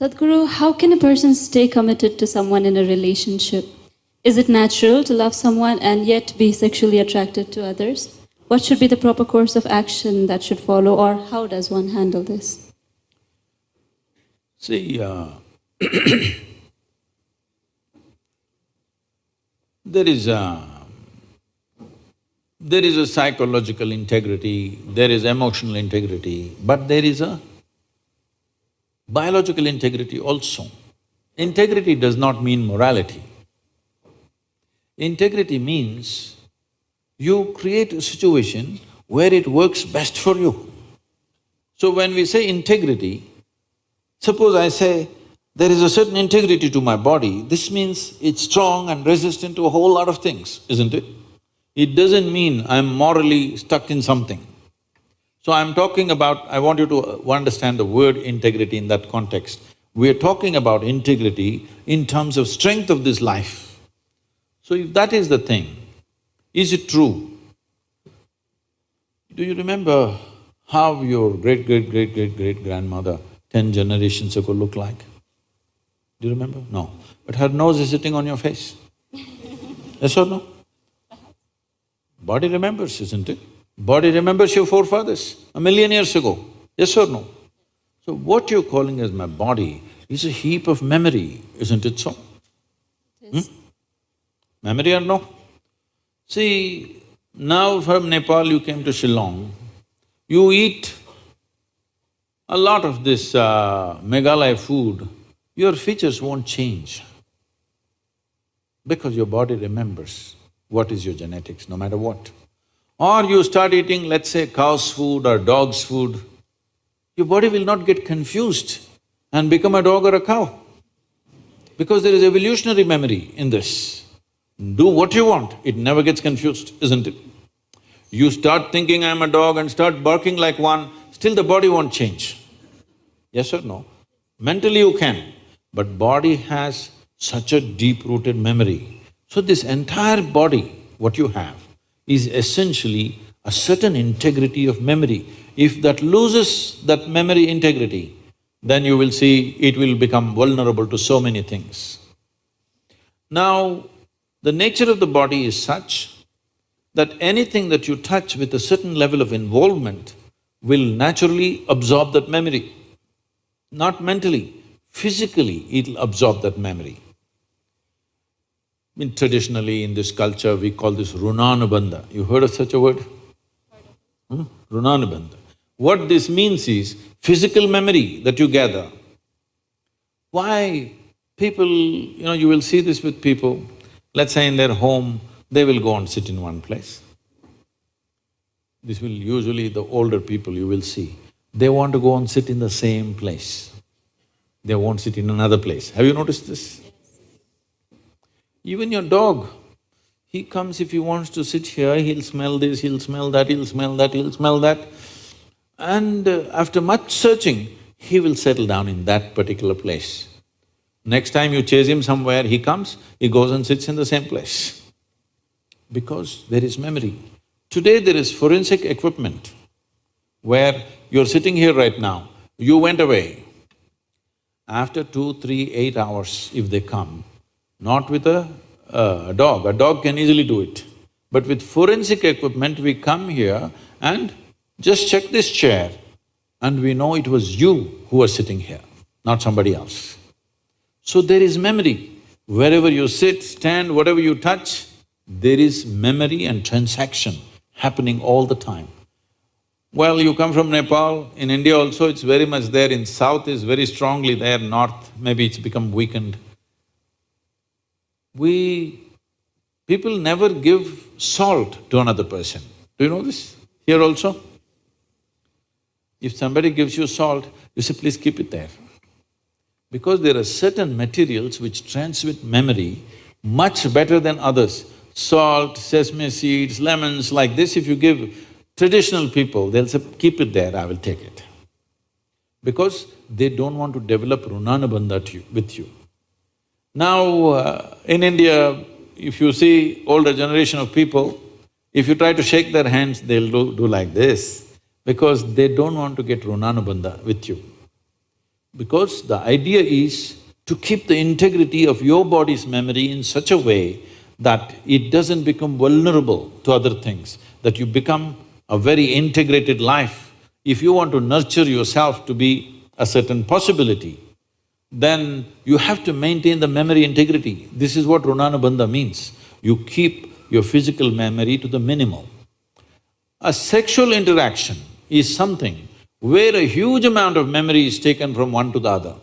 Sadhguru, how can a person stay committed to someone in a relationship? Is it natural to love someone and yet be sexually attracted to others? What should be the proper course of action that should follow, or how does one handle this? See, there is a psychological integrity, there is emotional integrity, but there is a biological integrity also. Integrity does not mean morality. Integrity means you create a situation where it works best for you. So when we say integrity, suppose I say, there is a certain integrity to my body, this means it's strong and resistant to a whole lot of things, isn't it? It doesn't mean I'm morally stuck in something. So I'm talking about… I want you to understand the word integrity in that context. We're talking about integrity in terms of strength of this life. So if that is the thing, is it true? Do you remember how your great-great-great-great-great-grandmother 10 generations ago looked like? Do you remember? No. But her nose is sitting on your face. Yes or no? Body remembers, isn't it? Body remembers your forefathers 1,000,000 years ago. Yes or no? So what you're calling as my body is a heap of memory, isn't it so? Yes. Memory or no? See, now from Nepal you came to Shillong, you eat a lot of this Meghalaya food, your features won't change because your body remembers what is your genetics, no matter what. Or you start eating, let's say, cow's food or dog's food, your body will not get confused and become a dog or a cow because there is evolutionary memory in this. Do what you want, it never gets confused, isn't it? You start thinking I'm a dog and start barking like one, still the body won't change. Yes or no? Mentally you can, but body has such a deep-rooted memory. So this entire body, what you have, is essentially a certain integrity of memory. If that loses that memory integrity, then you will see it will become vulnerable to so many things. Now, the nature of the body is such that anything that you touch with a certain level of involvement will naturally absorb that memory. Not mentally, physically it'll absorb that memory. Traditionally in this culture, we call this runanubandha. You heard of such a word? Runanubandha. What this means is physical memory that you gather. Why people… you will see this with people, let's say in their home, they will go and sit in one place. This will usually the older people you will see, they want to go and sit in the same place. They won't sit in another place. Have you noticed this? Even your dog, he comes, if he wants to sit here, he'll smell this, he'll smell that, he'll smell that, he'll smell that. And after much searching, he will settle down in that particular place. Next time you chase him somewhere, he comes, he goes and sits in the same place. Because there is memory. Today there is forensic equipment where you're sitting here right now, you went away. After 2, 3, 8 hours, if they come, not with a dog can easily do it. But with forensic equipment, we come here and just check this chair and we know it was you who was sitting here, not somebody else. So there is memory. Wherever you sit, stand, whatever you touch, there is memory and transaction happening all the time. Well, you come from Nepal, in India also it's very much there, in south is very strongly there, north maybe it's become weakened. People never give salt to another person. Do you know this? Here also? If somebody gives you salt, you say, please keep it there. Because there are certain materials which transmit memory much better than others. Salt, sesame seeds, lemons, like this, if you give traditional people, they'll say, keep it there, I will take it. Because they don't want to develop runanubandha with you. Now, in India, if you see older generation of people, if you try to shake their hands, they'll do like this, because they don't want to get runanubandha with you. Because the idea is to keep the integrity of your body's memory in such a way that it doesn't become vulnerable to other things, that you become a very integrated life. If you want to nurture yourself to be a certain possibility, then you have to maintain the memory integrity. This is what Runanubandha means. You keep your physical memory to the minimal. A sexual interaction is something where a huge amount of memory is taken from one to the other.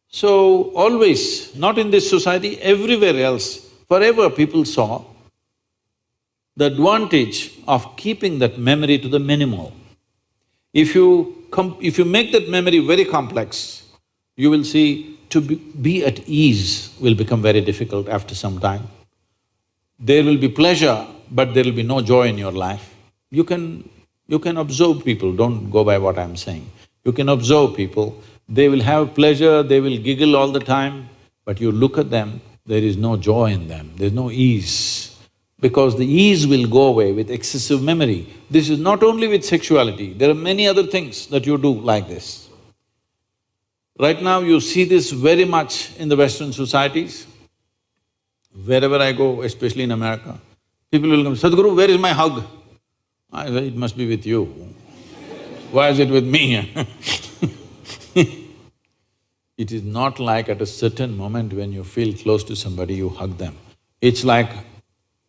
So always, not in this society, everywhere else, forever people saw the advantage of keeping that memory to the minimal. If you make that memory very complex, you will see to be at ease will become very difficult after some time. There will be pleasure, but there will be no joy in your life. You can observe people, don't go by what I'm saying. You can observe people, they will have pleasure, they will giggle all the time, but you look at them, there is no joy in them, there's no ease. Because the ease will go away with excessive memory. This is not only with sexuality, there are many other things that you do like this. Right now you see this very much in the Western societies. Wherever I go, especially in America, people will come, Sadhguru, where is my hug? I say, it must be with you. Why is it with me? It is not like at a certain moment when you feel close to somebody, you hug them. It's like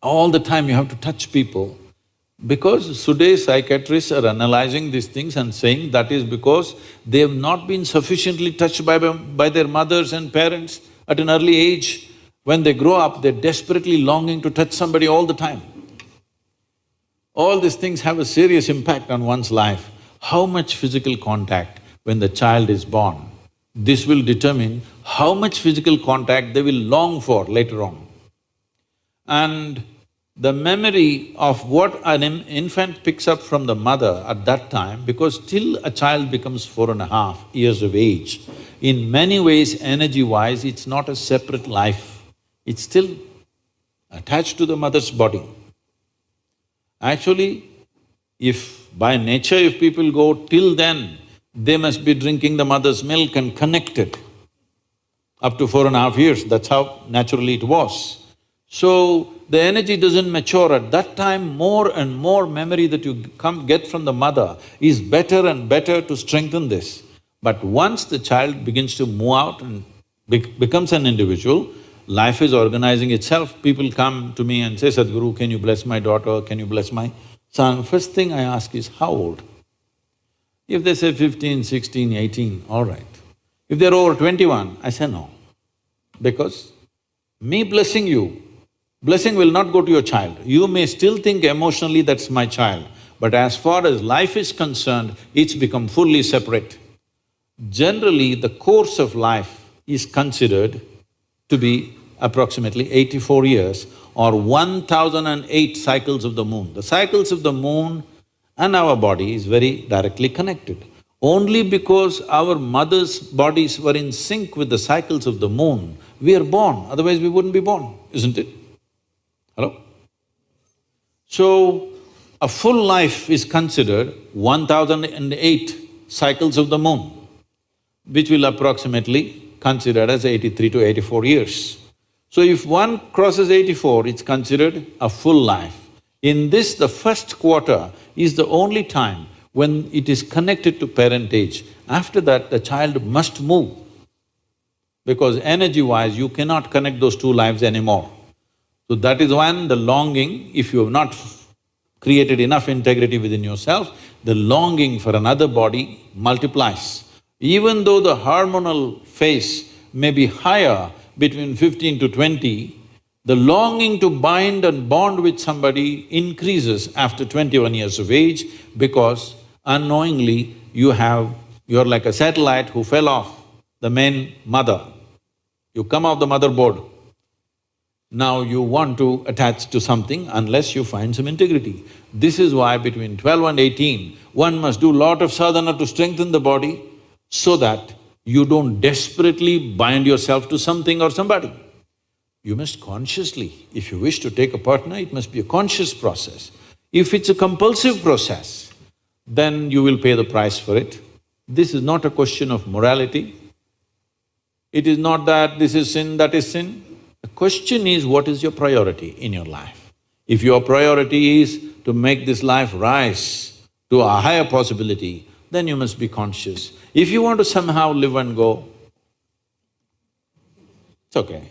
all the time you have to touch people. Because today's psychiatrists are analyzing these things and saying that is because they have not been sufficiently touched by their mothers and parents at an early age. When they grow up, they're desperately longing to touch somebody all the time. All these things have a serious impact on one's life. How much physical contact when the child is born, this will determine how much physical contact they will long for later on. And the memory of what an infant picks up from the mother at that time, because till a child becomes 4.5 years of age, in many ways, energy-wise, it's not a separate life. It's still attached to the mother's body. Actually, if by nature if people go till then, they must be drinking the mother's milk and connected up to 4.5 years, that's how naturally it was. So, the energy doesn't mature. At that time, more and more memory that you get from the mother is better and better to strengthen this. But once the child begins to move out and becomes an individual, life is organizing itself. People come to me and say, Sadhguru, can you bless my daughter, can you bless my son? First thing I ask is, how old? If they say 15, 16, 18, all right. If they're over 21, I say no. Because me blessing you, blessing will not go to your child. You may still think emotionally that's my child, but as far as life is concerned, it's become fully separate. Generally, the course of life is considered to be approximately 84 years or 1008 cycles of the moon. The cycles of the moon and our body is very directly connected. Only because our mother's bodies were in sync with the cycles of the moon, we are born, otherwise we wouldn't be born, isn't it? Hello? So, a full life is considered 1008 cycles of the moon, which will approximately considered as 83 to 84 years. So if one crosses 84, it's considered a full life. In this, the first quarter is the only time when it is connected to parentage. After that, the child must move, because energy-wise, you cannot connect those two lives anymore. So that is when the longing, if you have not created enough integrity within yourself, the longing for another body multiplies. Even though the hormonal phase may be higher between 15 to 20, the longing to bind and bond with somebody increases after 21 years of age, because unknowingly you're like a satellite who fell off the main mother. You come off the motherboard. Now you want to attach to something unless you find some integrity. This is why between 12 and 18, one must do lot of sadhana to strengthen the body so that you don't desperately bind yourself to something or somebody. You must consciously, if you wish to take a partner, it must be a conscious process. If it's a compulsive process, then you will pay the price for it. This is not a question of morality. It is not that this is sin, that is sin. The question is, what is your priority in your life? If your priority is to make this life rise to a higher possibility, then you must be conscious. If you want to somehow live and go, it's okay.